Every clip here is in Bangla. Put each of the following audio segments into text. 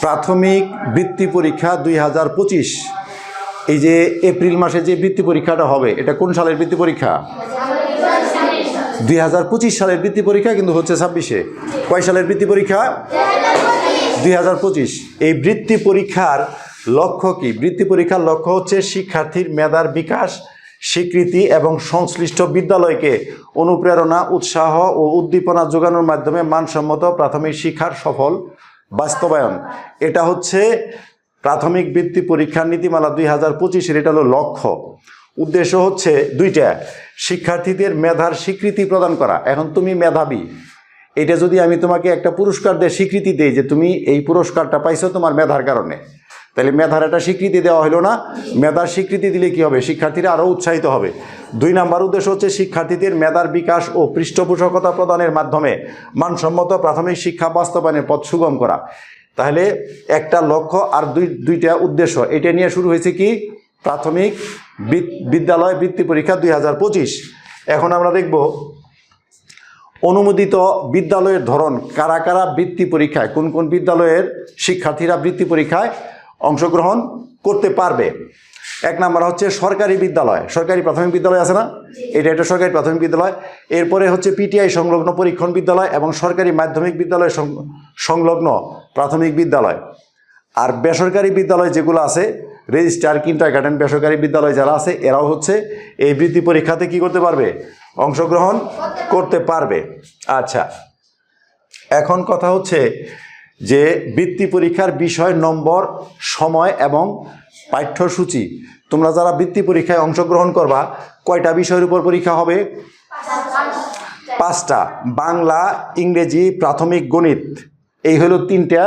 প্রাথমিক বৃত্তি পরীক্ষা 2025, এই যে এপ্রিল মাসে যে বৃত্তি পরীক্ষাটা হবে এটা কোন সালের বৃত্তি পরীক্ষা? 2025 সালের বৃত্তি পরীক্ষা, কিন্তু হচ্ছে 26-এ। কয় সালের বৃত্তি পরীক্ষা? 2025। এই বৃত্তি পরীক্ষার লক্ষ্য কি? বৃত্তি পরীক্ষার লক্ষ্য হচ্ছে শিক্ষার্থীর মেধার বিকাশ, স্বীকৃতি এবং সংশ্লিষ্ট বিদ্যালয়কে অনুপ্রেরণা, উৎসাহ ও উদ্দীপনা যোগানোর মাধ্যমে মানসম্মত প্রাথমিক শিক্ষার সফল বাস্তবায়ন। এটা হচ্ছে প্রাথমিক বৃত্তি পরীক্ষার নীতিমালা 2025-এর, এটা হলো লক্ষ্য। উদ্দেশ্য হচ্ছে দুইটা: শিক্ষার্থীদের মেধার স্বীকৃতি প্রদান করা। এখন তুমি মেধাবী, এটা যদি আমি তোমাকে একটা পুরস্কার দিয়ে স্বীকৃতি দিই যে তুমি এই পুরস্কারটা পাইছো তোমার মেধার কারণে, তাহলে মেধার একটা স্বীকৃতি দেওয়া হলো না? মেধার স্বীকৃতি দিলে কি হবে? শিক্ষার্থীরা আরও উৎসাহিত হবে। 2 নম্বর উদ্দেশ্য হচ্ছে শিক্ষার্থীদের মেধার বিকাশ ও পৃষ্ঠপোষকতা প্রদানের মাধ্যমে মানসম্মত প্রাথমিক শিক্ষা বাস্তবায়নের পথ সুগম করা। তাহলে একটা লক্ষ্য আর দুইটা উদ্দেশ্য, এটা নিয়ে শুরু হয়েছে কি? প্রাথমিক বিদ্যালয় বৃত্তি পরীক্ষা 2025। এখন আমরা দেখব অনুমোদিত বিদ্যালয়ের ধরন, কারা কারা বৃত্তি পরীক্ষায়, কোন কোন বিদ্যালয়ের শিক্ষার্থীরা বৃত্তি পরীক্ষায় অংশগ্রহণ করতে পারবে। 1 নম্বর হচ্ছে সরকারি বিদ্যালয়, সরকারি প্রাথমিক বিদ্যালয় আছে না, এটা একটা সরকারি প্রাথমিক বিদ্যালয়। এরপরে হচ্ছে পিটিআই সংলগ্ন পরীক্ষণ বিদ্যালয় এবং সরকারি মাধ্যমিক বিদ্যালয় সংলগ্ন প্রাথমিক বিদ্যালয়। আর বেসরকারি বিদ্যালয় যেগুলো আছে, রেজিস্ট্রার, কিন্ডারগার্টেন, বেসরকারি বিদ্যালয় যারা আছে এরাও হচ্ছে এই বৃত্তি পরীক্ষাতে কি করতে পারবে? অংশগ্রহণ করতে পারবে। আচ্ছা, এখন কথা হচ্ছে যে বৃত্তি পরীক্ষার বিষয়, নম্বর, সময় এবং পাঠ্যসূচি। তোমরা যারা বৃত্তি পরীক্ষায় অংশগ্রহণ করবা, কয়টা বিষয়ের উপর পরীক্ষা হবে? 5টা। বাংলা, ইংরেজি, প্রাথমিক গণিত, এই হলো 3টা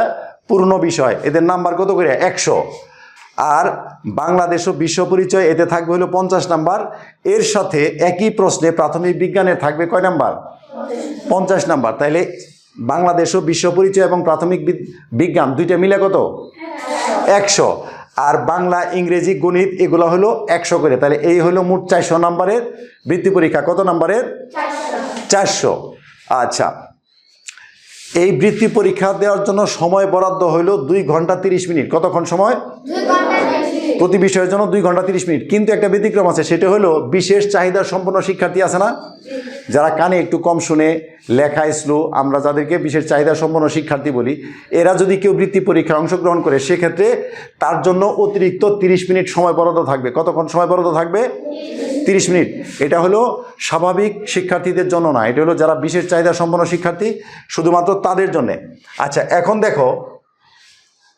পূর্ণ বিষয়। এদের নাম্বার কত করে? 100। আর বাংলাদেশ ও বিশ্ব পরিচয়, এতে থাকবে হলো 50 নাম্বার। এর সাথে একই প্রশ্নে প্রাথমিক বিজ্ঞানের থাকবে কয় নাম্বার? 50 নাম্বার। তাইলে বাংলাদেশ ও বিশ্ব পরিচয় এবং প্রাথমিক বিজ্ঞান দুইটা মিলে কত? 100। আর বাংলা, ইংরেজি, গণিত এগুলো হলো 100 করে। তাহলে এই হলো মোট 400 নাম্বারের বৃত্তি পরীক্ষা। কত নাম্বারের? 400। আচ্ছা, এই বৃত্তি পরীক্ষা দেওয়ার জন্য সময় বরাদ্দ হইল 2 ঘন্টা 30 মিনিট। কতক্ষণ সময়? 2 ঘন্টা 30 মিনিট। প্রতি বিষয়ের জন্য 2 ঘন্টা 30 মিনিট। কিন্তু একটা ব্যতিক্রম আছে, সেটা হলো বিশেষ চাহিদা সম্পন্ন শিক্ষার্থী আছে না, যারা কানে একটু কম শুনে, লেখা স্লো, আমরা যাদেরকে বিশেষ চাহিদা সম্পন্ন শিক্ষার্থী বলি, এরা যদি কেউ বৃত্তি পরীক্ষায় অংশগ্রহণ করে, সেক্ষেত্রে তার জন্য অতিরিক্ত 30 মিনিট সময় বরাদ্দ থাকবে। কতক্ষণ সময় বরাদ্দ থাকবে? 30 মিনিট। এটা হলো স্বাভাবিক শিক্ষার্থীদের জন্য না, এটা হলো যারা বিশেষ চাহিদা সম্পন্ন শিক্ষার্থী, শুধুমাত্র তাদের জন্যে। আচ্ছা, এখন দেখো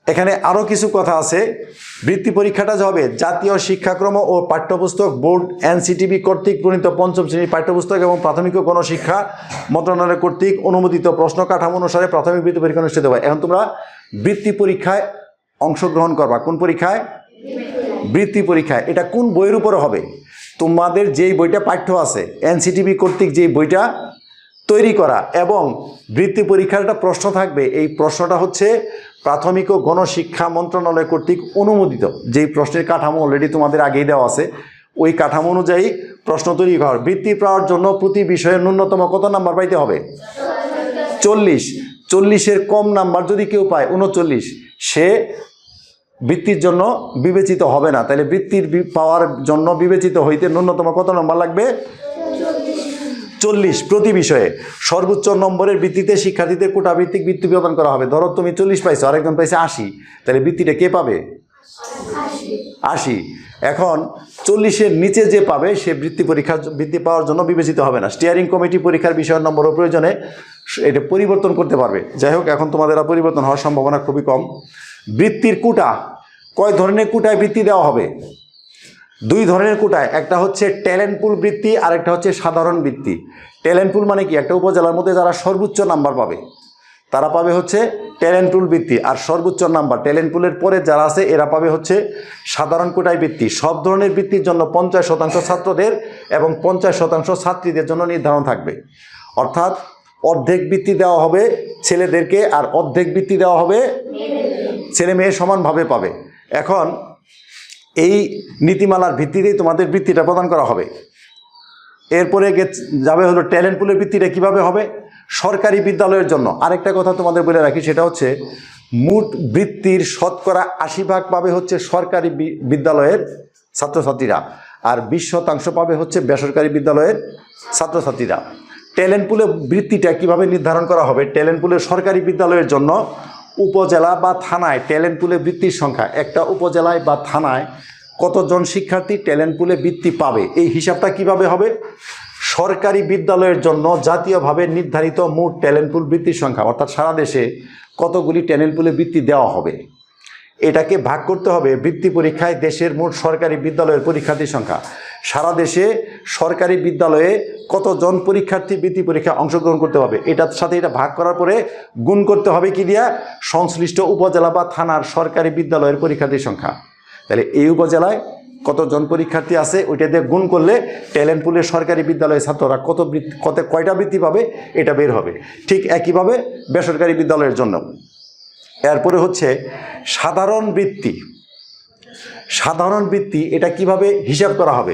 এখানে আরও কিছু কথা আছে। বৃত্তি পরীক্ষাটা যে হবে, জাতীয় শিক্ষাক্রম ও পাঠ্যপুস্তক বোর্ড এনসিটিবি কর্তৃক প্রণীত 5ম শ্রেণীর পাঠ্যপুস্তক এবং প্রাথমিক ও গণশিক্ষা মন্ত্রণালয় কর্তৃক অনুমোদিত প্রশ্ন কাঠামো অনুসারে প্রাথমিক বৃত্তি পরীক্ষা অনুষ্ঠিত হবে। এখন তোমরা বৃত্তি পরীক্ষায় অংশগ্রহণ করবা। কোন পরীক্ষায়? বৃত্তি পরীক্ষায়। এটা কোন বইয়ের উপরে হবে? তোমাদের যেই বইটা পাঠ্য আছে, এনসিটিবি কর্তৃক যেই বইটা তৈরি করা, এবং বৃত্তি পরীক্ষার একটা প্রশ্ন থাকবে। এই প্রশ্নটা হচ্ছে প্রাথমিক ও গণশিক্ষা মন্ত্রণালয় কর্তৃক অনুমোদিত। যেই প্রশ্নের কাঠামো অলরেডি তোমাদের আগেই দেওয়া আছে, ওই কাঠামো অনুযায়ী প্রশ্ন তৈরি করা। বৃত্তি পাওয়ার জন্য প্রতি বিষয়ে ন্যূনতম কত নাম্বার পাইতে হবে? 40। 40-এর কম নাম্বার যদি কেউ পায়, 39, সে বৃত্তির জন্য বিবেচিত হবে না। তাহলে বৃত্তির পাওয়ার জন্য বিবেচিত হইতে ন্যূনতম কত নম্বর লাগবে? 40 প্রতি বিষয়ে। সর্বোচ্চ নম্বরের ভিত্তিতে শিক্ষার্থীদের কোটা ভিত্তিক বৃত্তি প্রদান করা হবে। ধরো তুমি 40 পাইছো, আরেকজন পাইছে 80, তাহলে বৃত্তিটা কে পাবে? 80। এখন 40-এর নিচে যে পাবে সে বৃত্তি পাওয়ার জন্য বিবেচিত হবে না। স্টিয়ারিং কমিটি পরীক্ষার বিষয়ের নম্বর প্রয়োজনে এটা পরিবর্তন করতে পারবে। যাই হোক, এখন তোমাদের পরিবর্তন হওয়ার সম্ভাবনা খুবই কম। বৃত্তির কোটা, কয় ধরনের কোটায় বৃত্তি দেওয়া হবে? 2 ধরনের কোটায়। একটা হচ্ছে ট্যালেন্ট পুল বৃত্তি, আর একটা হচ্ছে সাধারণ বৃত্তি। ট্যালেন্ট পুল মানে কি? একটা উপজেলার মধ্যে যারা সর্বোচ্চ নাম্বার পাবে তারা পাবে হচ্ছে ট্যালেন্ট পুল বৃত্তি, আর সর্বোচ্চ নাম্বার ট্যালেন্ট পুলের পরে যারা আছে এরা পাবে হচ্ছে সাধারণ কোটায় বৃত্তি। সব ধরনের বৃত্তির জন্য 50% ছাত্রদের এবং 50% ছাত্রীদের জন্য নির্ধারণ থাকবে। অর্থাৎ অর্ধেক বৃত্তি দেওয়া হবে ছেলেদেরকে, আর অর্ধেক বৃত্তি দেওয়া হবে ছেলে মেয়ে সমানভাবে পাবে। এখন এই নীতিমালার ভিত্তিতেই তোমাদের বৃত্তিটা প্রদান করা হবে। এরপরে যাবে হলো ট্যালেন্ট পুলের বৃত্তিটা কিভাবে হবে? সরকারি বিদ্যালয়ের জন্য। আরেকটা কথা তোমাদের বলে রাখি, সেটা হচ্ছে মোট বৃত্তির শতকরা 80% পাবে হচ্ছে সরকারি বিদ্যালয়ের ছাত্রছাত্রীরা, আর 20% পাবে হচ্ছে বেসরকারি বিদ্যালয়ের ছাত্রছাত্রীরা। ট্যালেন্ট পুলে বৃত্তিটা কিভাবে নির্ধারণ করা হবে? ট্যালেন্ট পুলে সরকারি বিদ্যালয়ের জন্য উপজেলা বা থানায় ট্যালেন্ট পুলে বৃত্তির সংখ্যা, একটা উপজেলায় বা থানায় কতজন শিক্ষার্থী ট্যালেন্ট পুলে বৃত্তি পাবে, এই হিসাবটা কিভাবে হবে? সরকারি বিদ্যালয়ের জন্য জাতীয়ভাবে নির্ধারিত মোট ট্যালেন্ট পুল বৃত্তির সংখ্যা, অর্থাৎ সারা দেশে কতগুলি ট্যালেন্ট পুলে বৃত্তি দেওয়া হবে, এটাকে ভাগ করতে হবে বৃত্তি পরীক্ষায় দেশের মোট সরকারি বিদ্যালয়ের পরীক্ষার্থীর সংখ্যা। সারা দেশে সরকারি বিদ্যালয়ে কতজন পরীক্ষার্থী বৃত্তি পরীক্ষায় অংশগ্রহণ করতে হবে, এটার সাথে এটা ভাগ করার পরে গুণ করতে হবে কি দিয়া? সংশ্লিষ্ট উপজেলা বা থানার সরকারি বিদ্যালয়ের পরীক্ষার্থীর সংখ্যা। তাহলে এই উপজেলায় কতজন পরীক্ষার্থী আছে ওইটা দিয়ে গুণ করলে ট্যালেন্ট পুলের সরকারি বিদ্যালয়ের ছাত্ররা কয়টা বৃত্তি পাবে এটা বের হবে। ঠিক একইভাবে বেসরকারি বিদ্যালয়ের জন্য। এরপরে হচ্ছে সাধারণ বৃত্তি। সাধারণ বৃত্তি এটা কিভাবে হিসাব করা হবে?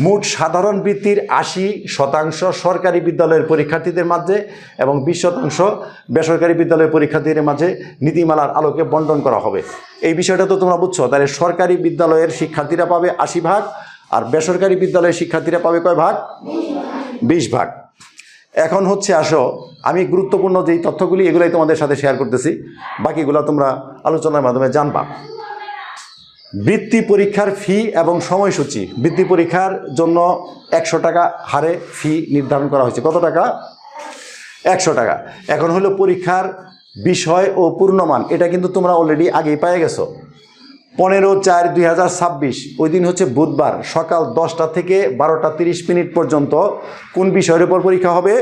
মোট সাধারণ বৃত্তির 80% সরকারি বিদ্যালয়ের পরীক্ষার্থীদের মাঝে এবং 20% বেসরকারি বিদ্যালয়ের পরীক্ষার্থীদের মাঝে নীতিমালার আলোকে বন্টন করা হবে। এই বিষয়টা তো তোমরা বুঝছো। তাহলে সরকারি বিদ্যালয়ের শিক্ষার্থীরা পাবে 80%, আর বেসরকারি বিদ্যালয়ের শিক্ষার্থীরা পাবে কয় ভাগ? 20%। এখন হচ্ছে আসো, আমি গুরুত্বপূর্ণ যেই তথ্যগুলি এগুলাই তোমাদের সাথে শেয়ার করতেছি, বাকিগুলো তোমরা আলোচনার মাধ্যমে জানবা। বৃত্তি পরীক্ষার ফি এবং সময়সূচি। বৃত্তি পরীক্ষার জন্য 100 টাকা হারে ফি নির্ধারণ করা হয়েছে। কত টাকা? 100 টাকা। এখন হলো পরীক্ষার বিষয় ও পূর্ণমান, এটা কিন্তু তোমরা অলরেডি আগেই পেয়ে গেছো। 15/4/2026 ওই দিন হচ্ছে বুধবার, সকাল 10টা থেকে 12:30 পর্যন্ত কোন বিষয়ের উপর পরীক্ষা হবে?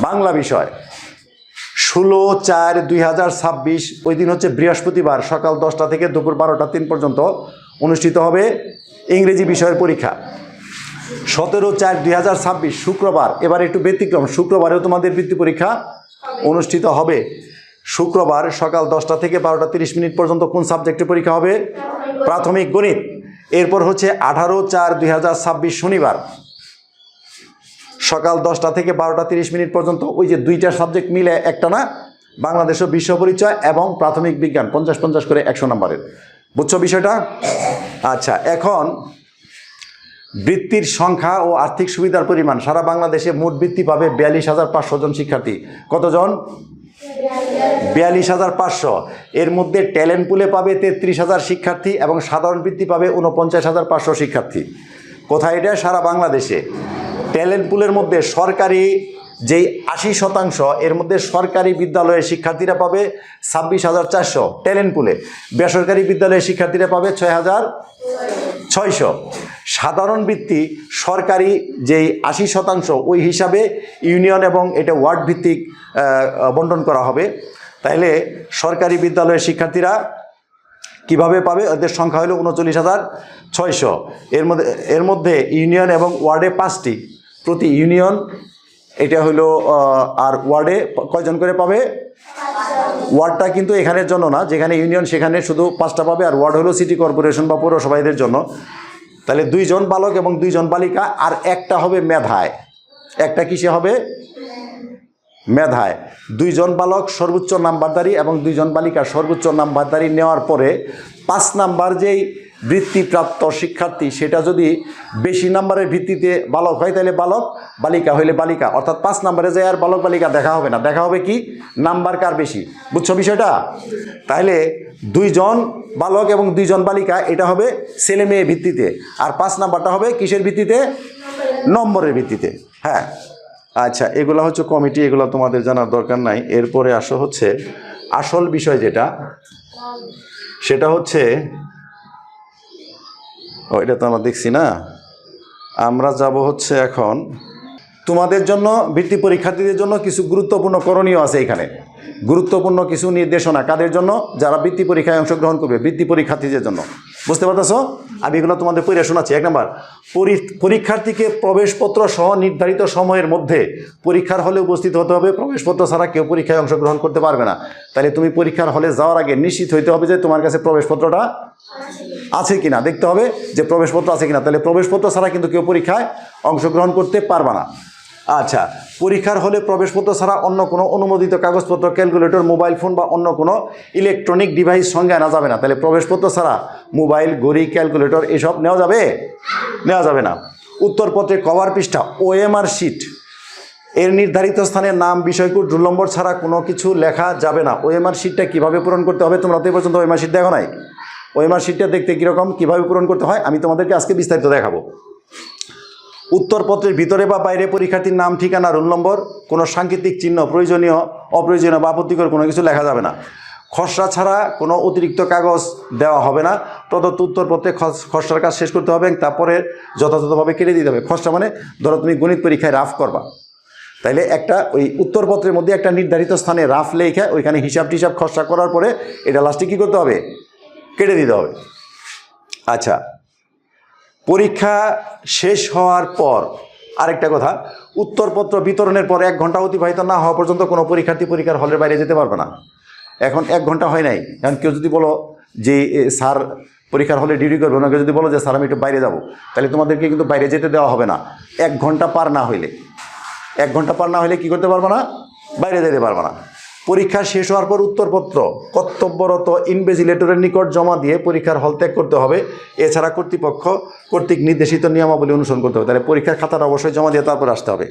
বাংলা বিষয়। 16/4/2026 ওই দিন হচ্ছে বৃহস্পতিবার, সকাল 10টা থেকে দুপুর 12:03 পর্যন্ত অনুষ্ঠিত হবে ইংরেজি বিষয়ের পরীক্ষা। 17/4/2026 শুক্রবার, এবার একটু ব্যতিক্রম, শুক্রবারেও তোমাদের বৃত্তি পরীক্ষা অনুষ্ঠিত হবে। শুক্রবার সকাল 10টা থেকে 12:30 পর্যন্ত কোন সাবজেক্টে পরীক্ষা হবে? প্রাথমিক গণিত। এরপর হচ্ছে 18/4/2026 শনিবার, সকাল 10টা থেকে 12:30 পর্যন্ত ওই যে দুইটা সাবজেক্ট মিলে একটা না, বাংলাদেশ ও বিশ্ব পরিচয় এবং প্রাথমিক বিজ্ঞান 50-50 করে 100 নম্বরের। বুঝছো বিষয়টা? আচ্ছা, এখন বৃত্তির সংখ্যা ও আর্থিক সুবিধার পরিমাণ। সারা বাংলাদেশে মোট বৃত্তি পাবে 42,500 জন শিক্ষার্থী। কতজন? 42,500। এর মধ্যে ট্যালেন্ট পুলে পাবে 33,000 শিক্ষার্থী এবং সাধারণ বৃত্তি পাবে 49,500 শিক্ষার্থী। কোথায় এটা? সারা বাংলাদেশে। ট্যালেন্ট পুলের মধ্যে সরকারি যেই 80%, এর মধ্যে সরকারি বিদ্যালয়ের শিক্ষার্থীরা পাবে 26,400 ট্যালেন্ট পুলে, বেসরকারি বিদ্যালয়ের শিক্ষার্থীরা পাবে 6,600। সাধারণ বৃত্তি সরকারি যেই 80% ওই হিসাবে ইউনিয়ন এবং এটা ওয়ার্ড ভিত্তিক বন্টন করা হবে। তাইলে সরকারি বিদ্যালয়ের শিক্ষার্থীরা কিভাবে পাবে? ওদের সংখ্যা হলো 39,600। এর মধ্যে ইউনিয়ন এবং ওয়ার্ডে 5টি, প্রতি ইউনিয়ন এটা হলো, আর ওয়ার্ডে কয়জন করে পাবে? ওয়ার্ডটা কিন্তু এখানের জন্য না, যেখানে ইউনিয়ন সেখানে শুধু 5টা পাবে, আর ওয়ার্ড হলো সিটি কর্পোরেশন বা পৌরসভা এদের জন্য। তাহলে 2 জন বালক এবং 2 জন বালিকা, আর একটা হবে মেধায়। একটা কিসে হবে? মেধায়। 2 জন বালক সর্বোচ্চ নাম্বারদারি এবং 2 জন বালিকা সর্বোচ্চ নাম্বারদারি নেওয়ার পরে 5 নাম্বার যেই বৃত্তিপ্রাপ্ত শিক্ষার্থী সেটা যদি বেশি নাম্বারের ভিত্তিতে বালক হয় তাহলে বালক, বালিকা হইলে বালিকা। অর্থাৎ 5 নাম্বারে যায় আর বালক বালিকা দেখা হবে না, দেখা হবে কি? নাম্বার কার বেশি। বুঝছো বিষয়টা? তাহলে 2 জন বালক এবং 2 জন বালিকা, এটা হবে ছেলে মেয়ে ভিত্তিতে, আর 5 নাম্বারটা হবে কিসের ভিত্তিতে? নম্বরের ভিত্তিতে। হ্যাঁ, আচ্ছা, এগুলো হচ্ছে কমিটি, এগুলো তোমাদের জানার দরকার নাই। এরপরে আসো হচ্ছে আসল বিষয় যেটা, সেটা হচ্ছে এটা তো আমরা দেখছি না, আমরা যাব হচ্ছে এখন তোমাদের জন্য বৃত্তি পরীক্ষার্থীদের জন্য কিছু গুরুত্বপূর্ণ করণীয় আছে এখানে। গুরুত্বপূর্ণ কিছু নির্দেশনা কাদের জন্য? যারা বৃত্তি পরীক্ষায় অংশগ্রহণ করবে, বৃত্তি পরীক্ষার্থীদের জন্য। বুঝতে পারতেছো? আমি এগুলো তোমাদের পড়ে শোনাচ্ছি। 1 নম্বর, পরীক্ষার্থীকে প্রবেশপত্র সহ নির্ধারিত সময়ের মধ্যে পরীক্ষার হলে উপস্থিত হতে হবে। প্রবেশপত্র ছাড়া কেউ পরীক্ষায় অংশগ্রহণ করতে পারবে না। তাহলে তুমি পরীক্ষার হলে যাওয়ার আগে নিশ্চিত হইতে হবে যে তোমার কাছে প্রবেশপত্রটা আছে কিনা, দেখতে হবে যে প্রবেশপত্র আছে কিনা। তাহলে প্রবেশপত্র ছাড়া কিন্তু কেউ পরীক্ষায় অংশগ্রহণ করতে পারবে না। আচ্ছা, পরীক্ষার হলে প্রবেশপত্র ছাড়া অন্য কোনো অনুমোদিত কাগজপত্র, ক্যালকুলেটর, মোবাইল ফোন বা অন্য কোনো ইলেকট্রনিক ডিভাইস সঙ্গে আনা যাবে না। তাহলে প্রবেশপত্র ছাড়া মোবাইল, ঘড়ি, ক্যালকুলেটর এসব নেওয়া যাবে? নেওয়া যাবে না। উত্তরপত্রে কভার পৃষ্ঠা, ওএমআর শিট এর নির্ধারিত স্থানে নাম, বিষয়কোড, রোল নম্বর ছাড়া কোনো কিছু লেখা যাবে না। ওএমআর শিটটা কীভাবে পূরণ করতে হবে? তোমরা তো এই পর্যন্ত ওএমআর শিট দেখো নাই। ওএমআর শিটটা দেখতে কীরকম, কীভাবে পূরণ করতে হয় আমি তোমাদেরকে আজকে বিস্তারিত দেখাবো। উত্তরপত্রের ভিতরে বা বাইরে পরীক্ষার্থীর নাম, ঠিকানা, রোল নম্বর, কোনো সাংকেতিক চিহ্ন, প্রয়োজনীয়, অপ্রয়োজনীয় বা আপত্তিকর কোনো কিছু লেখা যাবে না। খসড়া ছাড়া কোনো অতিরিক্ত কাগজ দেওয়া হবে না। প্রদত্ত উত্তরপত্রে খসড়ার কাজ শেষ করতে হবে এবং তারপরে যথাযথভাবে কেটে দিতে হবে। খসড়া মানে ধরো তুমি গণিত পরীক্ষায় রাফ করবা, তাইলে একটা ওই উত্তরপত্রের মধ্যে একটা নির্ধারিত স্থানে রাফ লেখা, ওইখানে হিসাব টিসাব খসড়া করার পরে এটা লাস্টে কী করতে হবে? কেটে দিতে হবে। আচ্ছা, পরীক্ষা শেষ হওয়ার পর আরেকটা কথা, উত্তরপত্র বিতরণের পর 1 ঘন্টা অতিবাহিত না হওয়া পর্যন্ত কোনো পরীক্ষার্থী পরীক্ষার হলের বাইরে যেতে পারবে না। এখন 1 ঘন্টা হয় নাই, এখন কেউ যদি বলো যে স্যার পরীক্ষার হলে ডিউটি করবে, ওনাকে যদি বলো যে স্যার আমি একটু বাইরে যাব, তাহলে তোমাদেরকে কিন্তু বাইরে যেতে দেওয়া হবে না 1 ঘন্টা পার না হইলে। 1 ঘন্টা পার না হলে কী করতে পারবে না? বাইরে যেতে পারবে না। পরীক্ষা শেষ হওয়ার পর উত্তরপত্র কর্তব্যরত ইনভিজিলেটরের নিকট জমা দিয়ে পরীক্ষার হল ত্যাগ করতে হবে। এছাড়া কর্তৃপক্ষ কর্তৃক নির্দেশিত নিয়মাবলী অনুসরণ করতে হবে। তাহলে পরীক্ষার খাতাটা অবশ্যই জমা দিয়ে তারপর আসতে হবে।